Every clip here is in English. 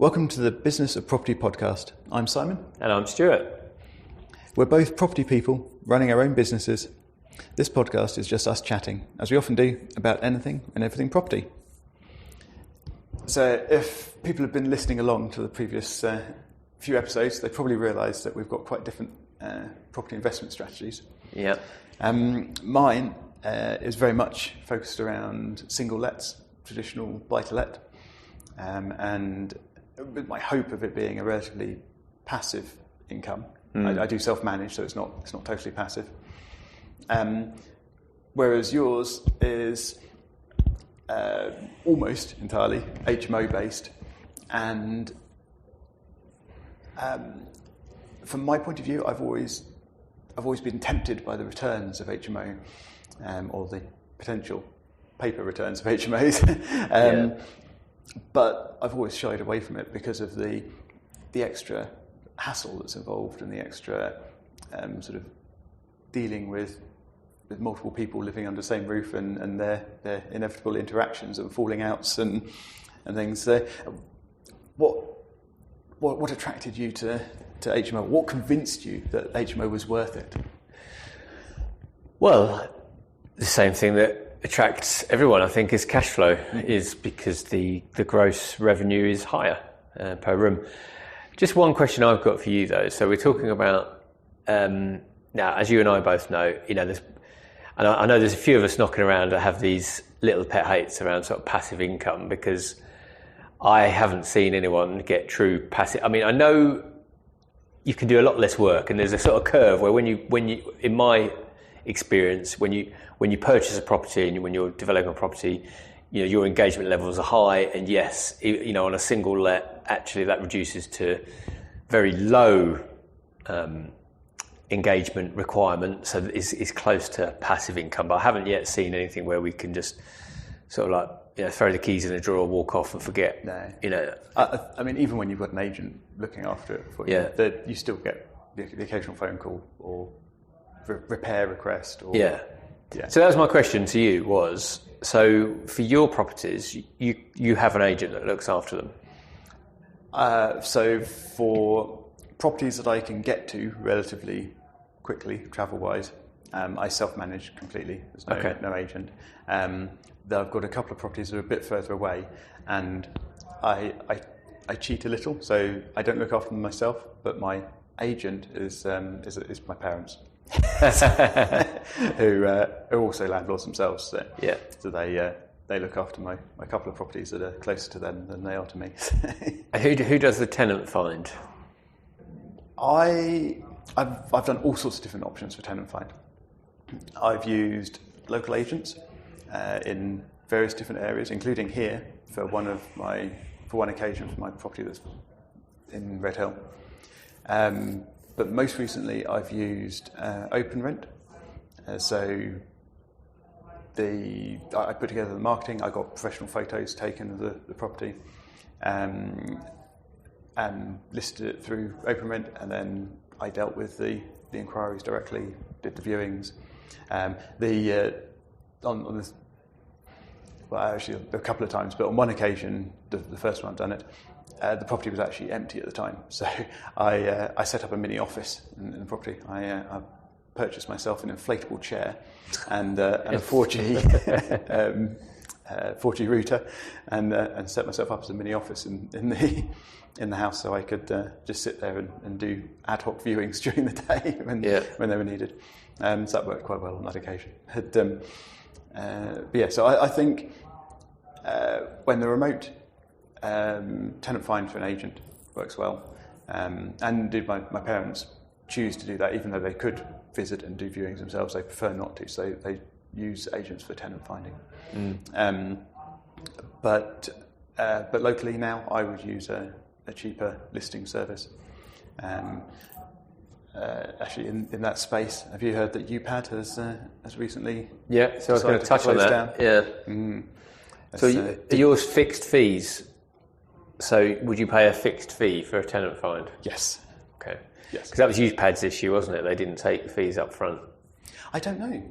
Welcome to the Business of Property podcast. I'm Simon. And I'm Stuart. We're both property people running our own businesses. This podcast is just us chatting, as we often do, about anything and everything property. So if people have been listening along to the previous few episodes, they probably realised that we've got quite different property investment strategies. Yeah. Mine is very much focused around single lets, traditional buy-to-let, and with my hope of it being a relatively passive income. I do self-manage, so it's not totally passive. Whereas yours is almost entirely HMO based, and from my point of view, I've always been tempted by the returns of HMO, or the potential paper returns of HMOs. But I've always shied away from it because of the extra hassle that's involved and the extra sort of dealing with multiple people living under the same roof and their inevitable interactions and falling outs and things. So what attracted you to HMO? What convinced you that HMO was worth it? Well, the same thing that attracts everyone, I think, is cash flow, is because the gross revenue is higher per room. Just one question I've got for you, though. So we're talking about, now, as you and I both know, I know there's a few of us knocking around that have these little pet hates around sort of passive income, because I haven't seen anyone get true passive. I mean, I know you can do a lot less work, and there's a sort of curve where when you in my experience, when you purchase a property and when you're developing a property, your engagement levels are high, and yes, on a single let, actually that reduces to very low engagement requirement, so is close to passive income. But I haven't yet seen anything where we can just sort of like throw the keys in a drawer, walk off, and forget. No. I mean, even when you've got an agent looking after it for you, you still get the occasional phone call or repair request. Yeah. So that was my question to you, was, so for your properties, you have an agent that looks after them? So for properties that I can get to relatively quickly, travel-wise, I self-manage completely. There's no agent. I've got a couple of properties that are a bit further away, and I cheat a little, so I don't look after them myself, but my agent is my parents. who are also landlords themselves. So they look after my couple of properties that are closer to them than they are to me. Who does the tenant find? I've done all sorts of different options for tenant find. I've used local agents in various different areas, including here for one occasion for my property that's in Red Hill. But most recently, I've used Open Rent. I put together the marketing. I got professional photos taken of the property, and listed it through Open Rent. And then I dealt with the inquiries directly, did the viewings. Actually a couple of times, but on one occasion, the first one I've done it, the property was actually empty at the time, so I set up a mini office in the property. I purchased myself an inflatable chair and a 4G 4G router, and set myself up as a mini office in the house, so I could just sit there and do ad hoc viewings during the day when they were needed. So that worked quite well on that occasion. So I think when the remote tenant find for an agent works well, and indeed my parents choose to do that, even though they could visit and do viewings themselves, they prefer not to, so they use agents for tenant finding. But locally now I would use a cheaper listing service. Actually, in that space, have you heard that UPAD has recently? Yeah, so I was going to touch on that. Down? So are yours fixed fees? So would you pay a fixed fee for a tenant find? Yes. Okay. Yes. Because that was UPAD's issue, wasn't it? They didn't take fees up front. I don't know.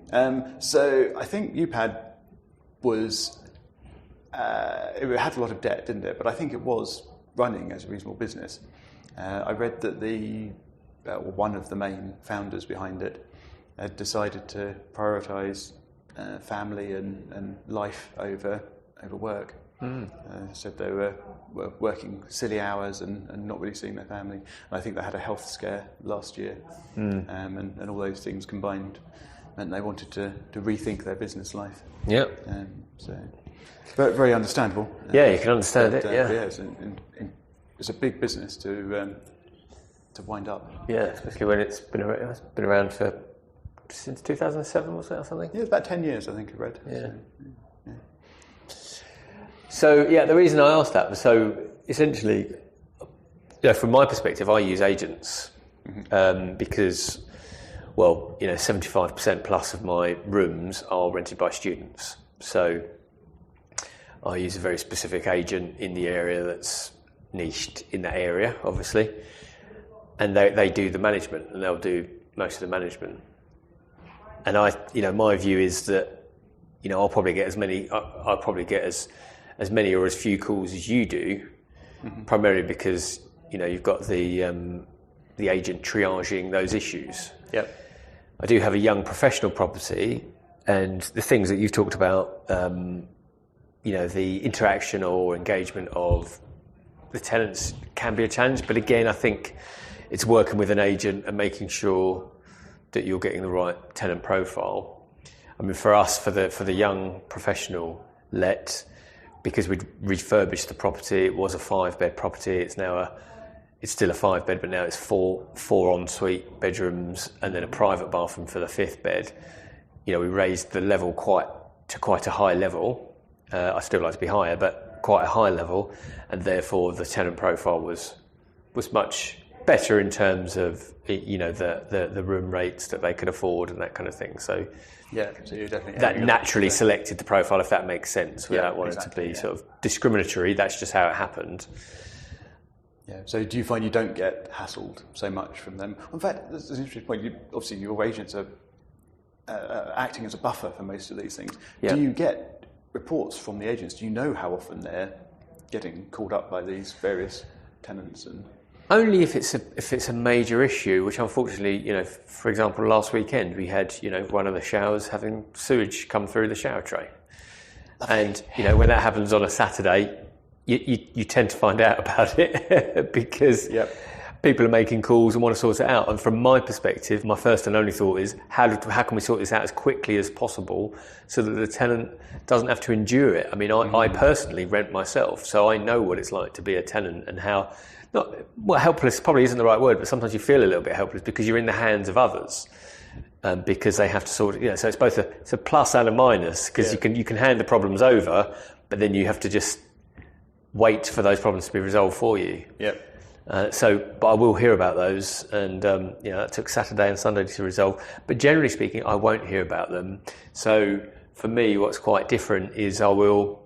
So I think UPAD was, it had a lot of debt, didn't it? But I think it was running as a reasonable business. I read that one of the main founders behind it had decided to prioritise family and life over work. Said they were working silly hours and not really seeing their family. And I think they had a health scare last year, and all those things combined meant they wanted to rethink their business life. Yeah. So, very, very understandable. Yeah, you can understand it. Yeah. It's a big business to wind up. Yeah, especially when it's been around for since 2007, was it, or something? Yeah, it's about 10 years, I think I read. Yeah. So the reason I asked that was essentially, from my perspective, I use agents because, 75% plus of my rooms are rented by students. So I use a very specific agent in the area that's niched in that area, obviously, and they do the management, and they'll do most of the management. And my view is that, I'll probably get as many or as few calls as you do, primarily because you've got the agent triaging those issues. Yep. I do have a young professional property, and the things that you've talked about, the interaction or engagement of the tenants can be a challenge. But again, I think it's working with an agent and making sure that you're getting the right tenant profile. I mean, for us, for the young professional let, because we'd refurbished the property, it was a 5-bed property. It's still a 5-bed, but now it's four ensuite bedrooms and then a private bathroom for the 5th bed. We raised the level quite a high level. I still like to be higher, but quite a high level, and therefore the tenant profile was much better in terms of the room rates that they could afford and that kind of thing. So yeah, so you're definitely that naturally selected the profile, if that makes sense, without wanting to be sort of discriminatory. That's just how it happened. Yeah. So do you find you don't get hassled so much from them? In fact, that's an interesting point. Obviously, your agents are acting as a buffer for most of these things. Yeah. Do you get reports from the agents? Do you know how often they're getting called up by these various tenants? And only if it's a major issue, which unfortunately, for example, last weekend we had one of the showers having sewage come through the shower tray, and when that happens on a Saturday, you tend to find out about it because people are making calls and want to sort it out. And from my perspective, my first and only thought is how can we sort this out as quickly as possible so that the tenant doesn't have to endure it. I mean, I personally rent myself, so I know what it's like to be a tenant and how. Helpless probably isn't the right word, but sometimes you feel a little bit helpless because you're in the hands of others, because they have to sort of, so it's both a plus and a minus, because you can hand the problems over, but then you have to just wait for those problems to be resolved for you. Yep. But I will hear about those, and it took Saturday and Sunday to resolve. But generally speaking, I won't hear about them. So for me, what's quite different is I will.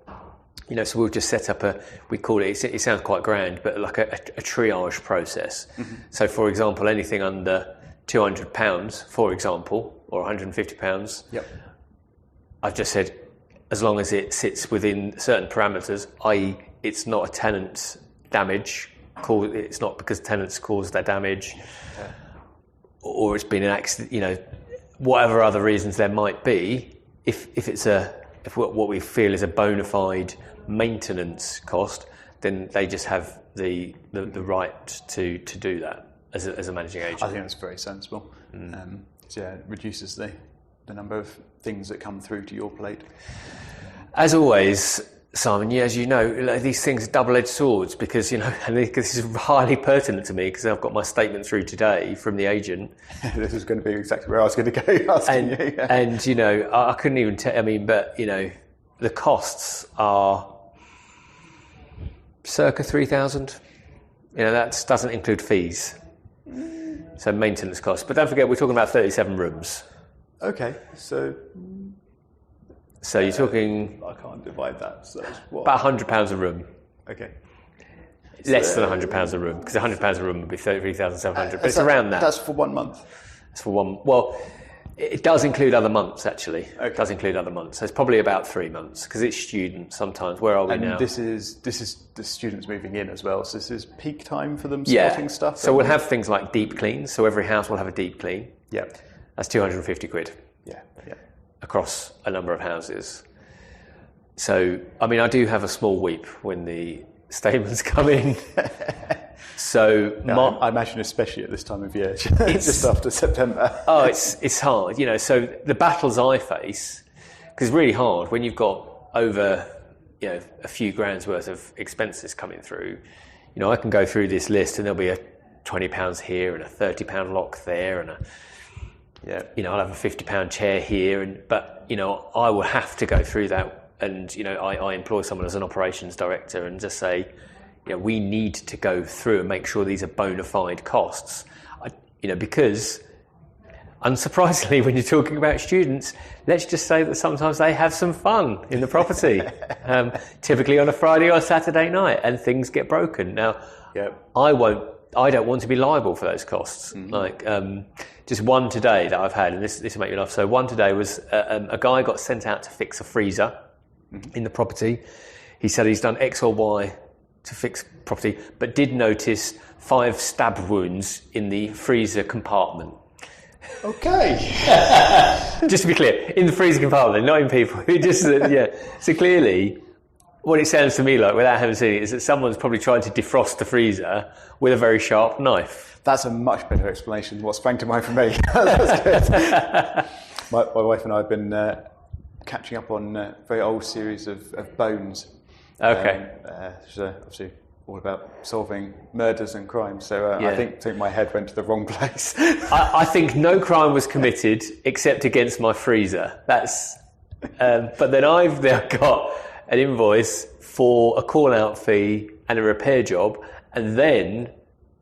So we'll just set up we call it sounds quite grand, but like a triage process. Mm-hmm. So for example, anything under £200, for example, or £150, I've just said, as long as it sits within certain parameters, i.e. it's not a tenant's damage, it's not because tenants caused that damage, or it's been an accident, whatever other reasons there might be, if what we feel is a bona fide maintenance cost, then they just have the right to do that as a managing agent. I think that's very sensible. It reduces the number of things that come through to your plate. As always, Simon, as you know, these things are double-edged swords because, and this is highly pertinent to me because I've got my statement through today from the agent. This is going to be exactly where I was going to go asking you. Yeah. And, I couldn't even tell, but, the costs are circa 3,000. That doesn't include fees. So maintenance costs. But don't forget, we're talking about 37 rooms. Okay, so you're talking... I can't divide that. So what? About £100 a room. Okay. Less than £100 a room, because £100 a room would be 33,700. But it's around that. That's for 1 month. That's for one... Well, It does include other months, actually. Okay. It does include other months. So it's probably about 3 months because it's student sometimes. Where are we now? This is the students moving in as well. So this is peak time for them sorting stuff. So we'll have things like deep cleans. So every house will have a deep clean. Yeah. That's 250 quid. Yeah. Across a number of houses. So, I mean, I do have a small weep when the statements come in. So I imagine, especially at this time of year, just after September. Oh, it's hard, So the battles I face, because it's really hard when you've got over, a few grand's worth of expenses coming through. I can go through this list and there'll be a £20 here and a £30 lock there, and I'll have a £50 chair here, but I will have to go through that, and I employ someone as an operations director and just say, we need to go through and make sure these are bona fide costs, because unsurprisingly, when you're talking about students, let's just say that sometimes they have some fun in the property, typically on a Friday or Saturday night, and things get broken. Now, I don't want to be liable for those costs. Mm-hmm. Just one today that I've had, and this will make you laugh. So one today was a guy got sent out to fix a freezer in the property. He said he's done X or Y to fix property, but did notice 5 stab wounds in the freezer compartment. Okay. Just to be clear, in the freezer compartment, not in people. So clearly, what it sounds to me like, without having seen it, is that someone's probably tried to defrost the freezer with a very sharp knife. That's a much better explanation than what sprang to mind for me. That's good. My wife and I have been catching up on a very old series of Bones. Okay. So obviously all about solving murders and crimes. So I think my head went to the wrong place. I think no crime was committed except against my freezer. That's. But then I've now got an invoice for a call-out fee and a repair job, and then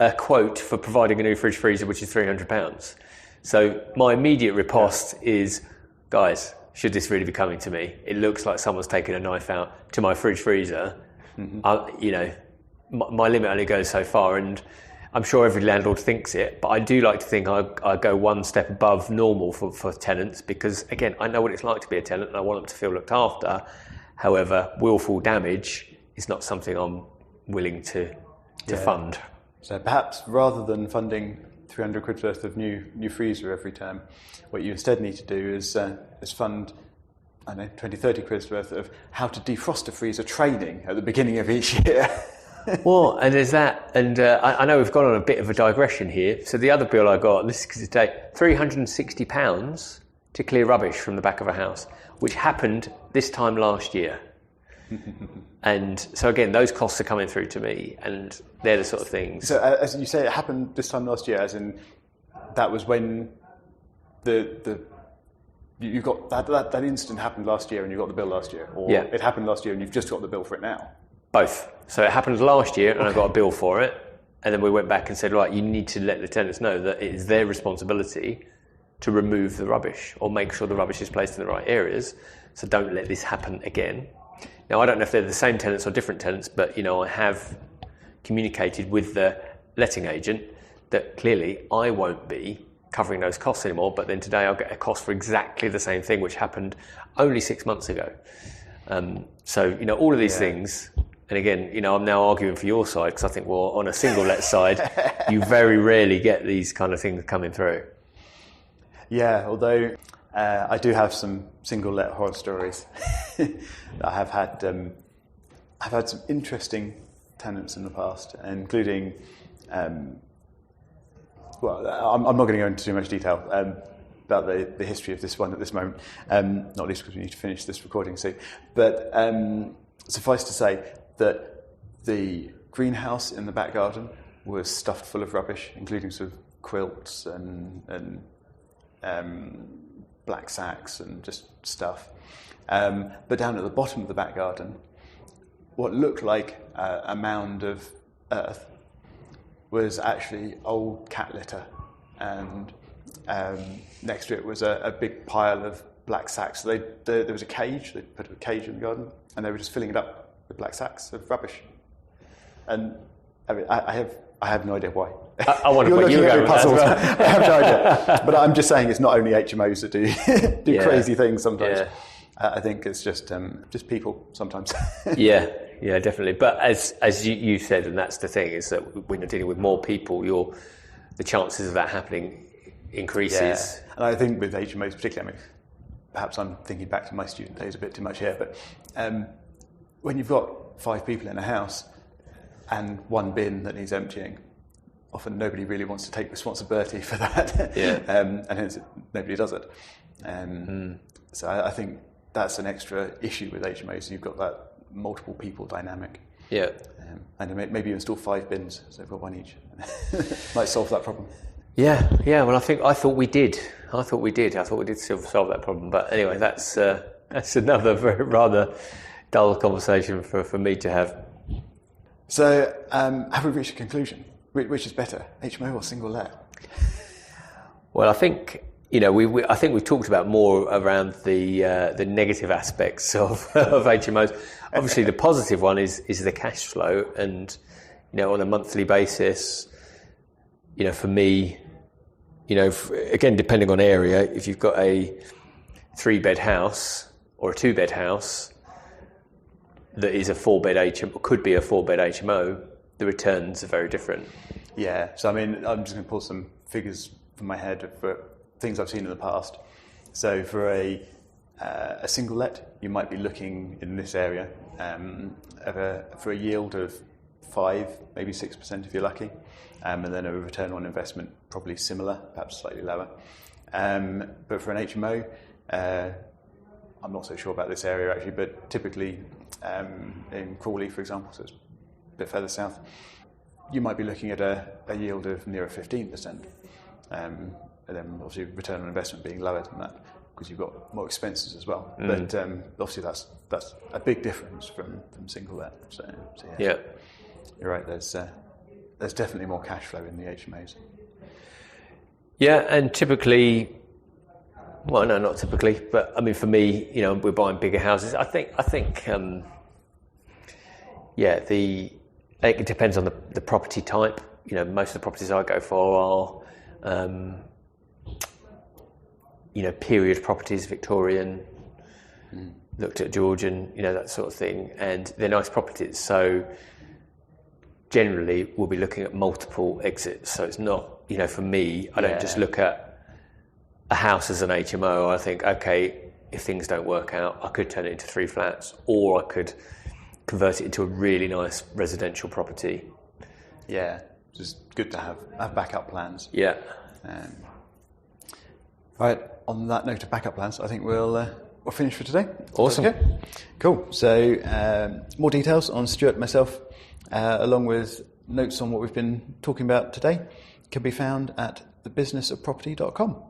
a quote for providing a new fridge freezer, which is £300. So my immediate riposte is, guys, should this really be coming to me? It looks like someone's taken a knife out to my fridge freezer. Mm-hmm. My limit only goes so far, and I'm sure every landlord thinks it, but I do like to think I go one step above normal for tenants, because, again, I know what it's like to be a tenant and I want them to feel looked after. However, willful damage is not something I'm willing to fund. So perhaps rather than funding 300 quid worth of new freezer every term, what you instead need to do is fund, 20, 30 quid worth of how to defrost a freezer training at the beginning of each year. Well, and there's that, and I know we've gone on a bit of a digression here. So the other bill I got, and this is because it's today, £360 to clear rubbish from the back of a house, which happened this time last year. And so again, those costs are coming through to me, and they're the sort of things. So as you say, it happened this time last year, as in that was when you got that incident happened last year and you got the bill last year, or it happened last year and you've just got the bill for it now? Both. So it happened last year and I got a bill for it, and then we went back and said, right, you need to let the tenants know that it is their responsibility to remove the rubbish or make sure the rubbish is placed in the right areas. So don't let this happen again. Now, I don't know if they're the same tenants or different tenants, but I have communicated with the letting agent that clearly I won't be covering those costs anymore, but then today I'll get a cost for exactly the same thing, which happened only 6 months ago. So all of these things, and again, I'm now arguing for your side, because I think, well, on a single let side, you very rarely get these kind of things coming through. Yeah, although I do have some single let horror stories. I've had some interesting tenants in the past, including, I'm not going to go into too much detail about the history of this one at this moment, not least because we need to finish this recording soon. But suffice to say that the greenhouse in the back garden was stuffed full of rubbish, including sort of quilts and black sacks and just stuff. But down at the bottom of the back garden, what looked like a mound of earth was actually old cat litter, and next to it was a big pile of black sacks. So there was a cage. They put a cage in the garden, and they were just filling it up with black sacks of rubbish. And I have I have no idea why. I wonder what you were going with that as well. I have no idea. But I'm just saying it's not only HMOs that do crazy things sometimes. Yeah. I think it's just people sometimes. Yeah, definitely. But as you said, and that's the thing, is that when you're dealing with more people, the chances of that happening increases. Yeah. And I think with HMOs particularly, I mean, perhaps I'm thinking back to my student days a bit too much here, but when you've got 5 people in a house and one bin that needs emptying, often nobody really wants to take responsibility for that. Yeah. And hence nobody does it. So I think that's an extra issue with HMOs. You've got that multiple people dynamic. Yeah. And maybe you install 5 bins, so they've got one each. Might solve that problem. Yeah. Well, I thought we did. I thought we did solve that problem. But anyway, that's another rather dull conversation for me to have. So have we reached a conclusion? Which is better, HMO or single let? Well, I think I think we've talked about more around the negative aspects of HMOs. Obviously, the positive one is the cash flow, and on a monthly basis, for me, again, depending on area, if you've got a 3-bed house or a 2-bed house that is a 4-bed HMO, could be a 4-bed HMO, the returns are very different. Yeah, so I mean, I'm just going to pull some figures from my head for things I've seen in the past. So for a single let, you might be looking in this area for a yield of 5, maybe 6% if you're lucky, and then a return on investment probably similar, perhaps slightly lower. But for an HMO, I'm not so sure about this area actually, but typically in Crawley, for example, so it's a bit further south, you might be looking at a yield of nearer 15%. And then obviously return on investment being lower than that because you've got more expenses as well. But obviously that's a big difference from single let. So yeah. You're right. There's definitely more cash flow in the HMOs. Yeah, and typically, well, no, not typically, but I mean, for me, we're buying bigger houses. I think, it depends on the property type. Most of the properties I go for are, period properties, Victorian, looked at Georgian, that sort of thing, and they're nice properties. So generally, we'll be looking at multiple exits. So it's not, for me, I don't just look at a house as an HMO. I think, okay, if things don't work out, I could turn it into 3 flats, or I could convert it into a really nice residential property. Yeah, just good to have backup plans. Yeah. Right, on that note of backup plans, I think we'll finish for today. Awesome. Okay. Cool. So more details on Stuart and myself, along with notes on what we've been talking about today, can be found at thebusinessofproperty.com.